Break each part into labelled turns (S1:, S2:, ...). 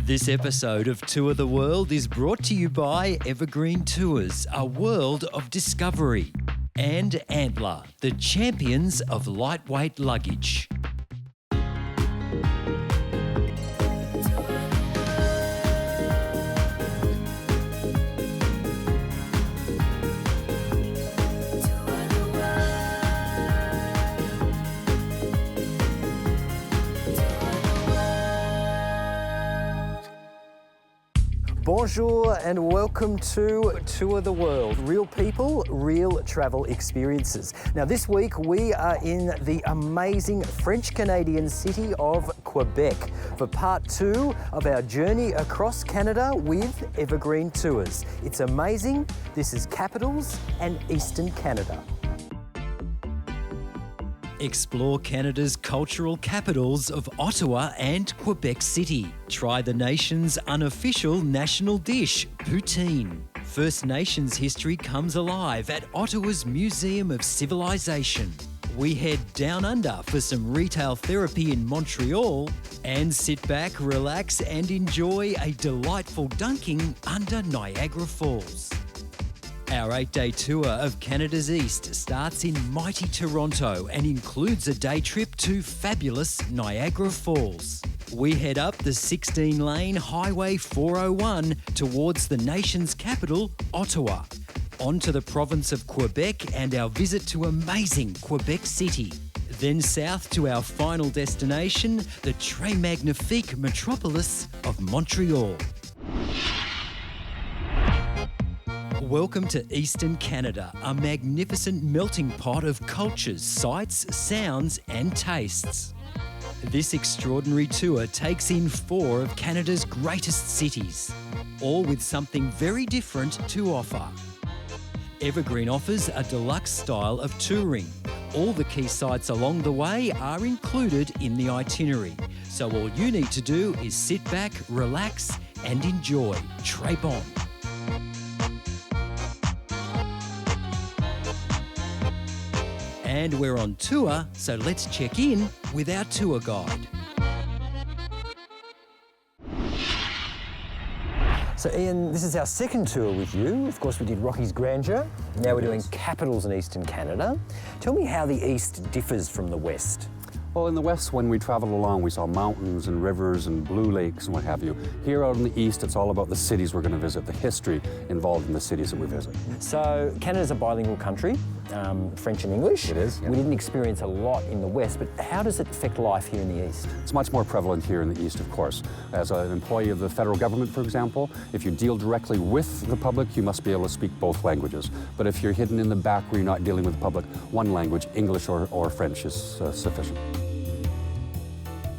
S1: This episode of Tour the World is brought to you by Evergreen Tours, a world of discovery, and Antler, the champions of lightweight luggage.
S2: Bonjour and welcome to Tour the World. Real people, real travel experiences. Now this week we are in the amazing French-Canadian city of Quebec for part 2 of our journey across Canada with Evergreen Tours. It's amazing. This is Capitals and Eastern Canada.
S1: Explore Canada's cultural capitals of Ottawa and Quebec City. Try the nation's unofficial national dish, poutine. First Nations history comes alive at Ottawa's Museum of Civilization. We head down under for some retail therapy in Montreal and sit back, relax and enjoy a delightful dunking under Niagara Falls. Our 8-day tour of Canada's East starts in mighty Toronto and includes a day trip to fabulous Niagara Falls. We head up the 16-lane Highway 401 towards the nation's capital, Ottawa, onto the province of Quebec and our visit to amazing Quebec City. Then south to our final destination, the Très Magnifique metropolis of Montreal. Welcome to Eastern Canada, a magnificent melting pot of cultures, sights, sounds and tastes. This extraordinary tour takes in 4 of Canada's greatest cities, all with something very different to offer. Evergreen offers a deluxe style of touring. All the key sites along the way are included in the itinerary, so all you need to do is sit back, relax and enjoy. Très bon. And we're on tour, so let's check in with our tour guide.
S2: So Ian, this is our second tour with you. Of course we did Rocky's Grandeur. Now we're doing Capitals in Eastern Canada. Tell me how the East differs from the West.
S3: Well, in the West, when we traveled along, we saw mountains and rivers and blue lakes and what have you. Here out in the East, it's all about the cities we're going to visit, the history involved in the cities that we visit.
S2: So Canada's a bilingual country, French and English.
S3: It is, yeah.
S2: We didn't experience a lot in the West, but how does it affect life here in the East?
S3: It's much more prevalent here in the East, of course. As an employee of the federal government, for example, if you deal directly with the public, you must be able to speak both languages. But if you're hidden in the back where you're not dealing with the public, one language, English or French, is sufficient.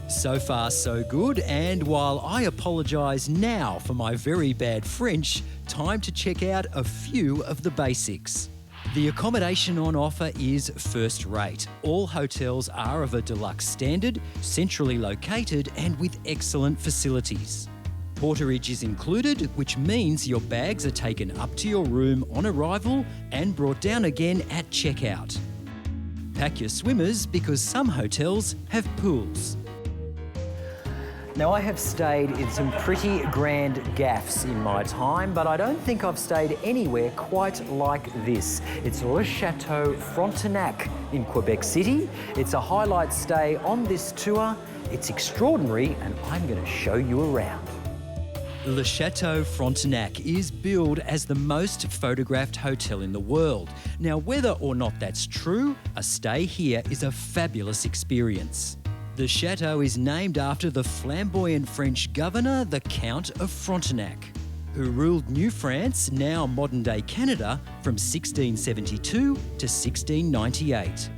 S1: So far, so good, and while I apologise now for my very bad French, time to check out a few of the basics. The accommodation on offer is first rate. All hotels are of a deluxe standard, centrally located and with excellent facilities. Porterage is included, which means your bags are taken up to your room on arrival and brought down again at checkout. Pack your swimmers because some hotels have pools.
S2: Now I have stayed in some pretty grand gaffs in my time, but I don't think I've stayed anywhere quite like this. It's Le Chateau Frontenac in Quebec City. It's a highlight stay on this tour. It's extraordinary and I'm going to show you around.
S1: Le Chateau Frontenac is billed as the most photographed hotel in the world. Now, whether or not that's true, a stay here is a fabulous experience. The chateau is named after the flamboyant French governor, the Count of Frontenac, who ruled New France, now modern-day Canada, from 1672 to 1698.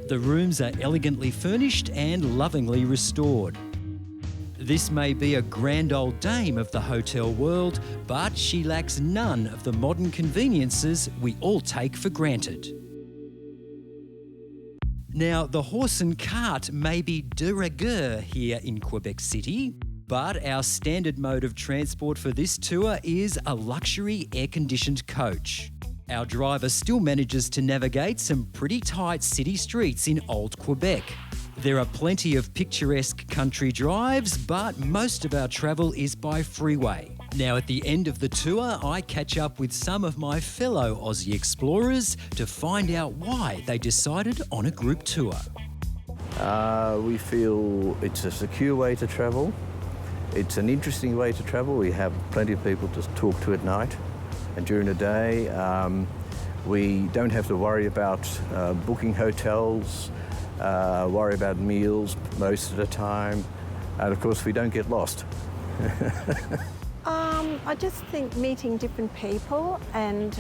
S1: The rooms are elegantly furnished and lovingly restored. This may be a grand old dame of the hotel world, but she lacks none of the modern conveniences we all take for granted. Now, the horse and cart may be de rigueur here in Quebec City, but our standard mode of transport for this tour is a luxury air-conditioned coach. Our driver still manages to navigate some pretty tight city streets in Old Quebec. There are plenty of picturesque country drives, but most of our travel is by freeway. Now, at the end of the tour, I catch up with some of my fellow Aussie explorers to find out why they decided on a group tour.
S4: We feel it's a secure way to travel. It's an interesting way to travel. We have plenty of people to talk to at night, and during the day, we don't have to worry about booking hotels, worry about meals most of the time, and of course we don't get lost.
S5: I just think meeting different people and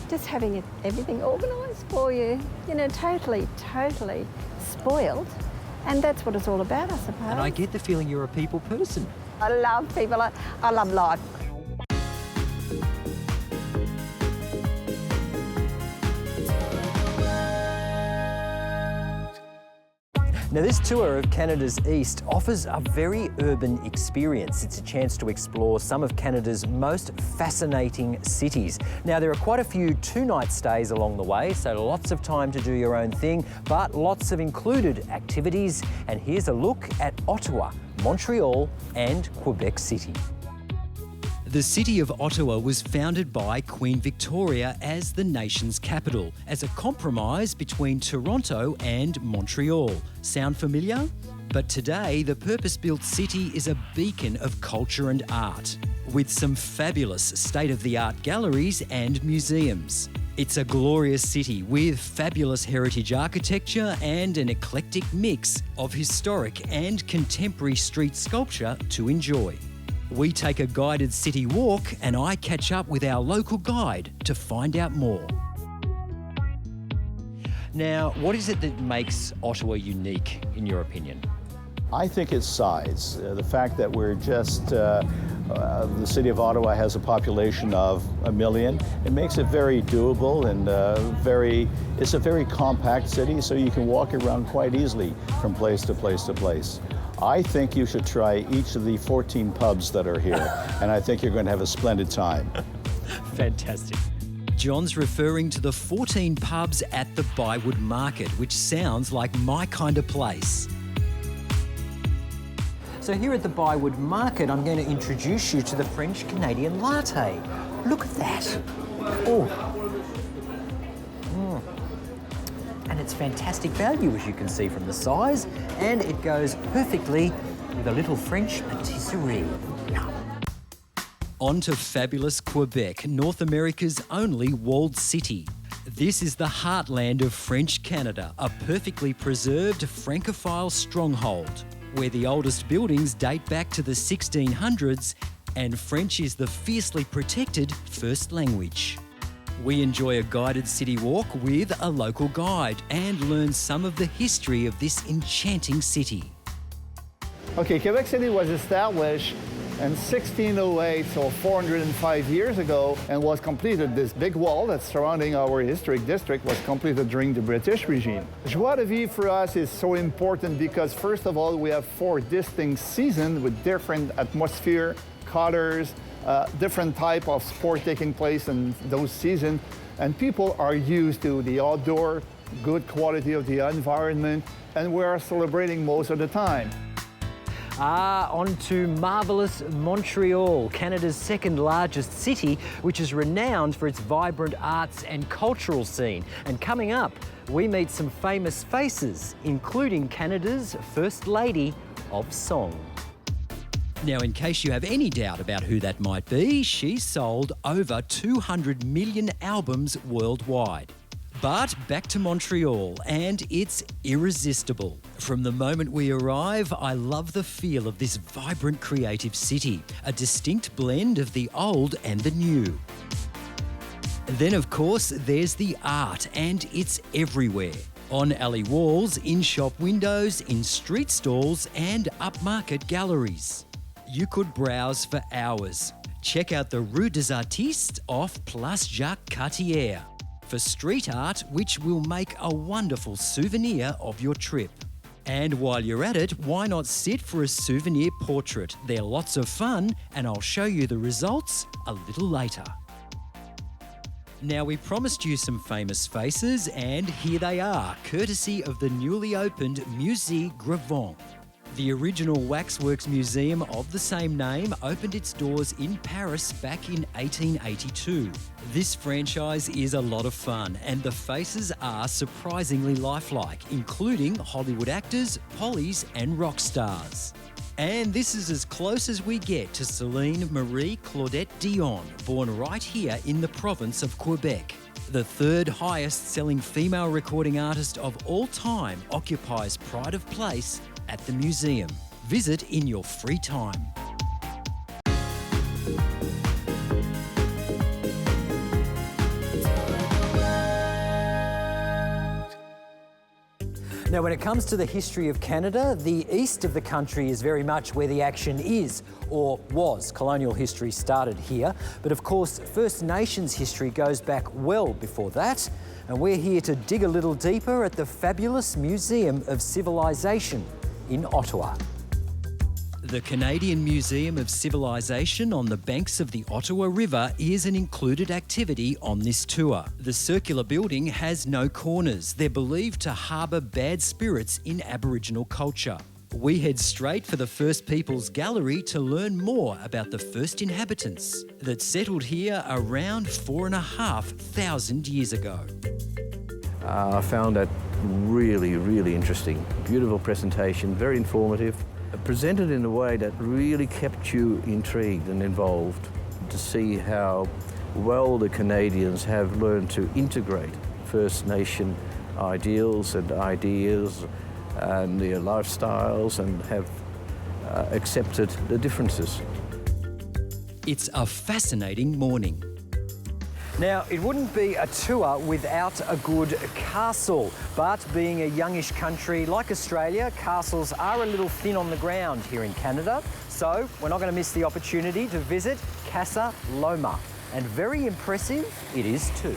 S5: just having everything organised for you, you know, totally spoiled. And that's what it's all about, I suppose.
S1: And I get the feeling you're a people person.
S5: I love people. I love life.
S2: Now, this tour of Canada's East offers a very urban experience. It's a chance to explore some of Canada's most fascinating cities. Now, there are quite a few two-night stays along the way, so lots of time to do your own thing, but lots of included activities. And here's a look at Ottawa, Montreal and Quebec City.
S1: The city of Ottawa was founded by Queen Victoria as the nation's capital, as a compromise between Toronto and Montreal. Sound familiar? But today, the purpose-built city is a beacon of culture and art, with some fabulous state-of-the-art galleries and museums. It's a glorious city with fabulous heritage architecture and an eclectic mix of historic and contemporary street sculpture to enjoy. We take a guided city walk and I catch up with our local guide to find out more.
S2: Now, what is it that makes Ottawa unique, in your opinion?
S6: I think it's size. The fact that we're just, the city of Ottawa has a population of 1 million. It makes it very doable and it's a very compact city, so you can walk around quite easily from place to place to place. I think you should try each of the 14 pubs that are here, and I think you're going to have a splendid time.
S1: Fantastic. John's referring to the 14 pubs at the Bywood Market, which sounds like my kind of place.
S2: So here at the Bywood Market, I'm going to introduce you to the French Canadian latte. Look at that. Oh. And it's fantastic value, as you can see from the size, and it goes perfectly with a little French patisserie.
S1: On to fabulous Quebec, North America's only walled city. This is the heartland of French Canada, a perfectly preserved Francophile stronghold, where the oldest buildings date back to the 1600s and French is the fiercely protected first language. We enjoy a guided city walk with a local guide and learn some of the history of this enchanting city.
S7: Okay, Quebec City was established in 1608, so 405 years ago, and was completed. This big wall that's surrounding our historic district was completed during the British regime. Joie de vivre for us is so important because, first of all, we have 4 distinct seasons with different atmosphere, colors, different type of sport taking place in those seasons, and people are used to the outdoor, good quality of the environment, and we are celebrating most of the time.
S2: On to marvellous Montreal, Canada's second largest city, which is renowned for its vibrant arts and cultural scene. And coming up, we meet some famous faces, including Canada's First Lady of Song.
S1: Now, in case you have any doubt about who that might be, she's sold over 200 million albums worldwide. But back to Montreal, and it's irresistible. From the moment we arrive, I love the feel of this vibrant creative city, a distinct blend of the old and the new. Then, of course, there's the art, and it's everywhere. On alley walls, in shop windows, in street stalls, and upmarket galleries. You could browse for hours. Check out the Rue des Artistes off Place Jacques Cartier for street art, which will make a wonderful souvenir of your trip. And while you're at it, why not sit for a souvenir portrait? They're lots of fun, and I'll show you the results a little later. Now, we promised you some famous faces, and here they are, courtesy of the newly opened Musée Grevant. The original Waxworks Museum of the same name opened its doors in Paris back in 1882. This franchise is a lot of fun, and the faces are surprisingly lifelike, including Hollywood actors, pollies and rock stars. And this is as close as we get to Celine Marie Claudette Dion, born right here in the province of Quebec. The third highest selling female recording artist of all time occupies pride of place at the museum. Visit in your free time.
S2: Now, when it comes to the history of Canada, the east of the country is very much where the action is, or was. Colonial history started here, but of course, First Nations history goes back well before that, and we're here to dig a little deeper at the fabulous Museum of Civilization in Ottawa.
S1: The Canadian Museum of Civilization on the banks of the Ottawa River is an included activity on this tour. The circular building has no corners. They're believed to harbour bad spirits in Aboriginal culture. We head straight for the First Peoples Gallery to learn more about the first inhabitants that settled here around 4,500 years ago.
S4: I found that really, really interesting. Beautiful presentation, very informative. Presented in a way that really kept you intrigued and involved to see how well the Canadians have learned to integrate First Nation ideals and ideas and their lifestyles and have accepted the differences.
S1: It's a fascinating morning.
S2: Now, it wouldn't be a tour without a good castle, but being a youngish country like Australia, castles are a little thin on the ground here in Canada, so we're not going to miss the opportunity to visit Casa Loma, and very impressive it is too.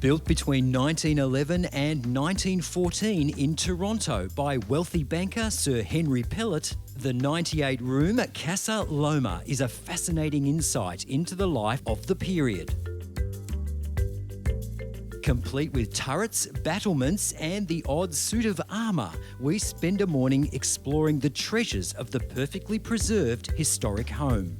S1: Built between 1911 and 1914 in Toronto by wealthy banker Sir Henry Pellet, the 98-room Casa Loma is a fascinating insight into the life of the period. Complete with turrets, battlements and the odd suit of armour, we spend a morning exploring the treasures of the perfectly preserved historic home.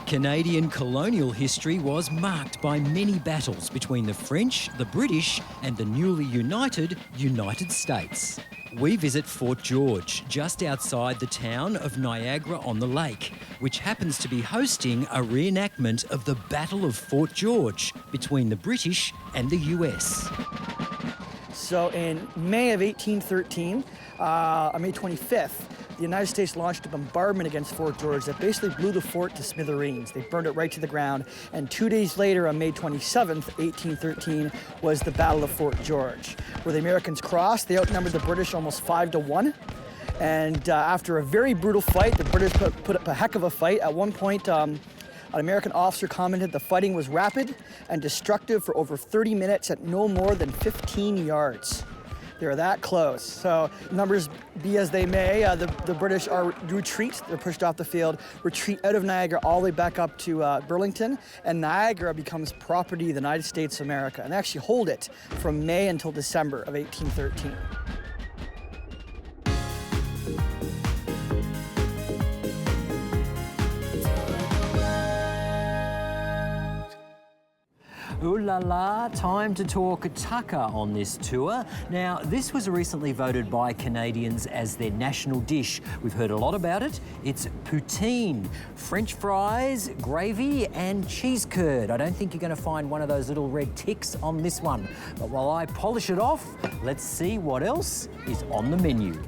S1: Canadian colonial history was marked by many battles between the French, the British and the newly united United States. We visit Fort George, just outside the town of Niagara-on-the-Lake, which happens to be hosting a reenactment of the Battle of Fort George between the British and the US.
S8: So in May of 1813, on May 25th, the United States launched a bombardment against Fort George that basically blew the fort to smithereens. They burned it right to the ground. And 2 days later, on May 27th, 1813, was the Battle of Fort George, where the Americans crossed. They outnumbered the British almost 5-1. And after a very brutal fight, the British put up a heck of a fight. At one point, an American officer commented the fighting was rapid and destructive for over 30 minutes at no more than 15 yards. They were that close. So numbers be as they may, the British retreat. They're pushed off the field, retreat out of Niagara all the way back up to Burlington, and Niagara becomes property of the United States of America, and they actually hold it from May until December of 1813.
S2: Ooh la la, time to talk tucker on this tour. Now, this was recently voted by Canadians as their national dish. We've heard a lot about it. It's poutine, French fries, gravy and cheese curd. I don't think you're going to find one of those little red ticks on this one. But while I polish it off, let's see what else is on the menu.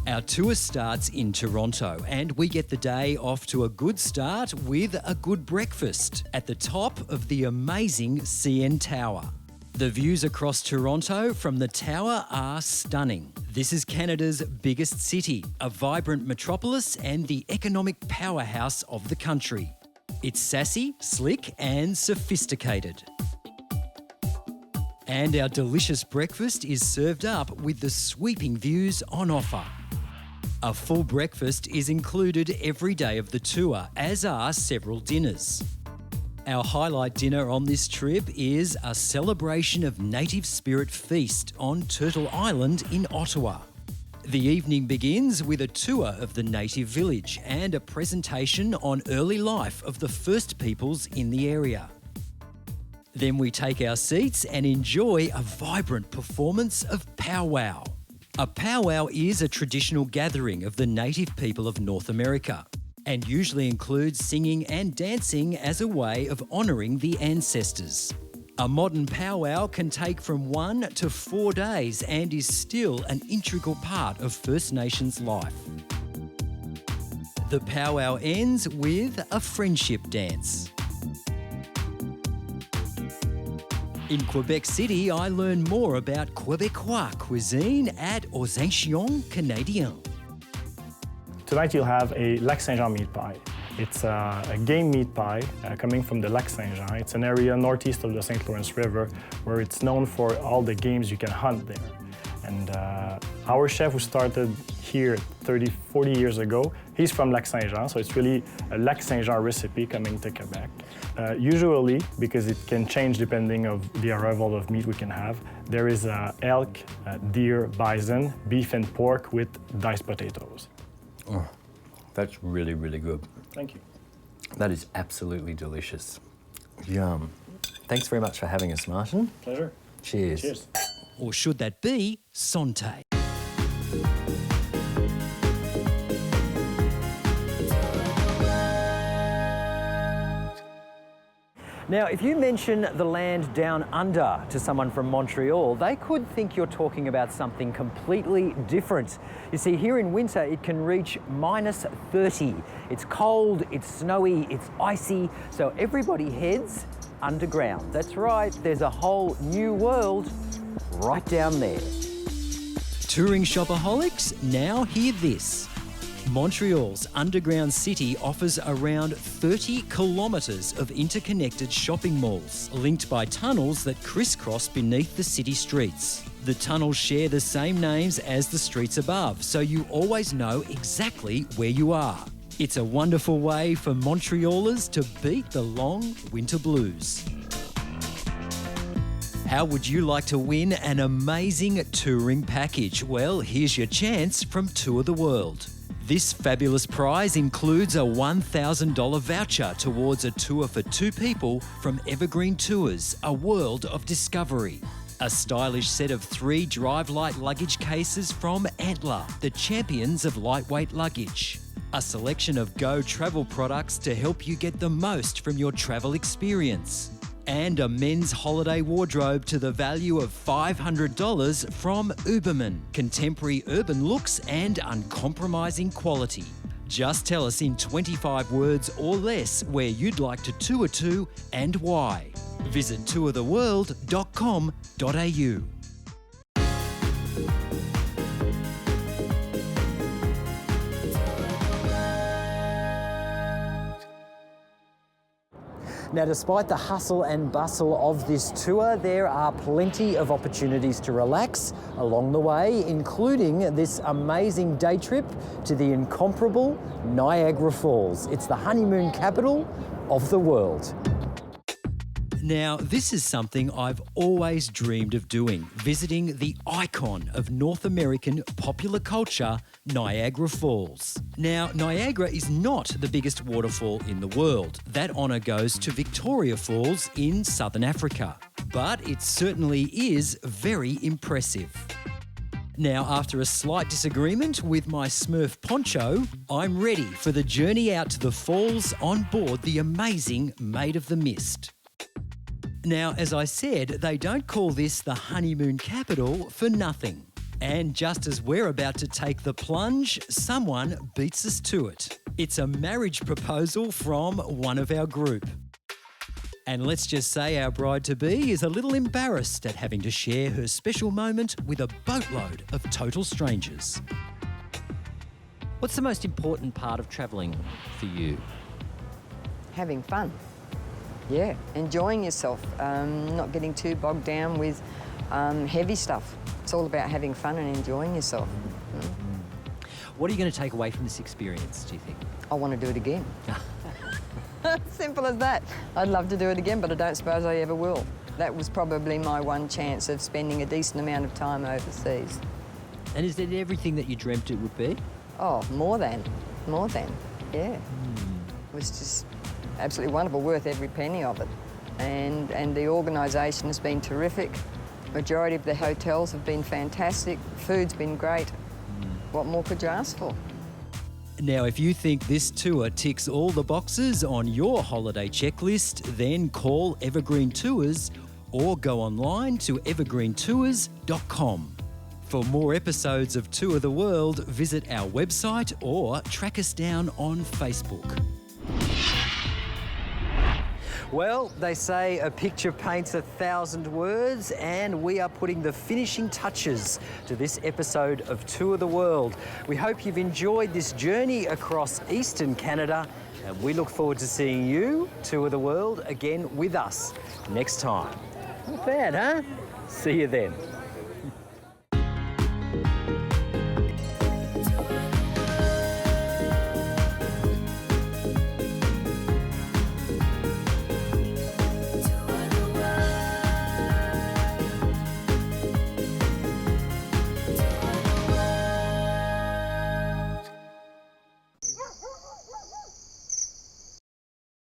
S1: Our tour starts in Toronto and we get the day off to a good start with a good breakfast at the top of the amazing CN Tower. The views across Toronto from the tower are stunning. This is Canada's biggest city, a vibrant metropolis and the economic powerhouse of the country. It's sassy, slick and sophisticated. And our delicious breakfast is served up with the sweeping views on offer. A full breakfast is included every day of the tour, as are several dinners. Our highlight dinner on this trip is a celebration of native spirit feast on Turtle Island in Ottawa. The evening begins with a tour of the native village and a presentation on early life of the first peoples in the area. Then we take our seats and enjoy a vibrant performance of powwow. A powwow is a traditional gathering of the native people of North America and usually includes singing and dancing as a way of honouring the ancestors. A modern powwow can take from 1 to 4 days and is still an integral part of First Nations life. The powwow ends with a friendship dance. In Quebec City, I learned more about Quebecois cuisine at Aux Ancients Canadiens.
S9: Tonight you'll have a Lac Saint-Jean meat pie. It's a game meat pie coming from the Lac Saint-Jean. It's an area northeast of the St. Lawrence River where it's known for all the games you can hunt there. And our chef who started here 30, 40 years ago, he's from Lac Saint-Jean, so it's really a Lac Saint-Jean recipe coming to Quebec. Usually, because it can change depending on the arrival of meat we can have, there is elk, deer, bison, beef and pork with diced potatoes.
S10: Oh, that's really, really good.
S9: Thank you.
S10: That is absolutely delicious. Yum. Thanks very much for having us, Martin.
S9: Pleasure.
S10: Cheers.
S9: Cheers.
S1: Or should that be Santé?
S2: Now, if you mention the land down under to someone from Montreal, they could think you're talking about something completely different. You see, here in winter, it can reach -30. It's cold, it's snowy, it's icy, so everybody heads underground. That's right, there's a whole new world right down there.
S1: Touring shopaholics, now hear this. Montreal's underground city offers around 30 kilometres of interconnected shopping malls, linked by tunnels that crisscross beneath the city streets. The tunnels share the same names as the streets above, so you always know exactly where you are. It's a wonderful way for Montrealers to beat the long winter blues. How would you like to win an amazing touring package? Well, here's your chance from Tour the World. This fabulous prize includes a $1,000 voucher towards a tour for 2 people from Evergreen Tours, a world of discovery. A stylish set of 3 Drive Light luggage cases from Antler, the champions of lightweight luggage. A selection of Go travel products to help you get the most from your travel experience. And a men's holiday wardrobe to the value of $500 from Uberman. Contemporary urban looks and uncompromising quality. Just tell us in 25 words or less where you'd like to tour to and why. Visit tourtheworld.com.au.
S2: Now, despite the hustle and bustle of this tour, there are plenty of opportunities to relax along the way, including this amazing day trip to the incomparable Niagara Falls. It's the honeymoon capital of the world.
S1: Now, this is something I've always dreamed of doing, visiting the icon of North American popular culture, Niagara Falls. Now, Niagara is not the biggest waterfall in the world. That honour goes to Victoria Falls in southern Africa. But it certainly is very impressive. Now, after a slight disagreement with my Smurf poncho, I'm ready for the journey out to the falls on board the amazing Maid of the Mist. Now, as I said, they don't call this the honeymoon capital for nothing. And just as we're about to take the plunge, someone beats us to it. It's a marriage proposal from one of our group. And let's just say our bride-to-be is a little embarrassed at having to share her special moment with a boatload of total strangers.
S11: What's the most important part of travelling for you?
S12: Having fun. Yeah, enjoying yourself, not getting too bogged down with heavy stuff. It's all about having fun and enjoying yourself.
S1: What are you going to take away from this experience, do you think?
S12: I want to do it again. Simple as that. I'd love to do it again, but I don't suppose I ever will. That was probably my one chance of spending a decent amount of time overseas.
S1: And is it everything that you dreamt it would be?
S12: Oh, more than, yeah. It was just absolutely wonderful, worth every penny of it. And the organisation has been terrific. Majority of the hotels have been fantastic. Food's been great. What more could you ask for?
S1: Now, if you think this tour ticks all the boxes on your holiday checklist, then call Evergreen Tours or go online to evergreentours.com. For more episodes of Tour the World, visit our website or track us down on Facebook.
S2: Well, they say a picture paints 1,000 words, and we are putting the finishing touches to this episode of Tour the World. We hope you've enjoyed this journey across Eastern Canada, and we look forward to seeing you, Tour the World, again with us next time. Not bad, huh? See you then.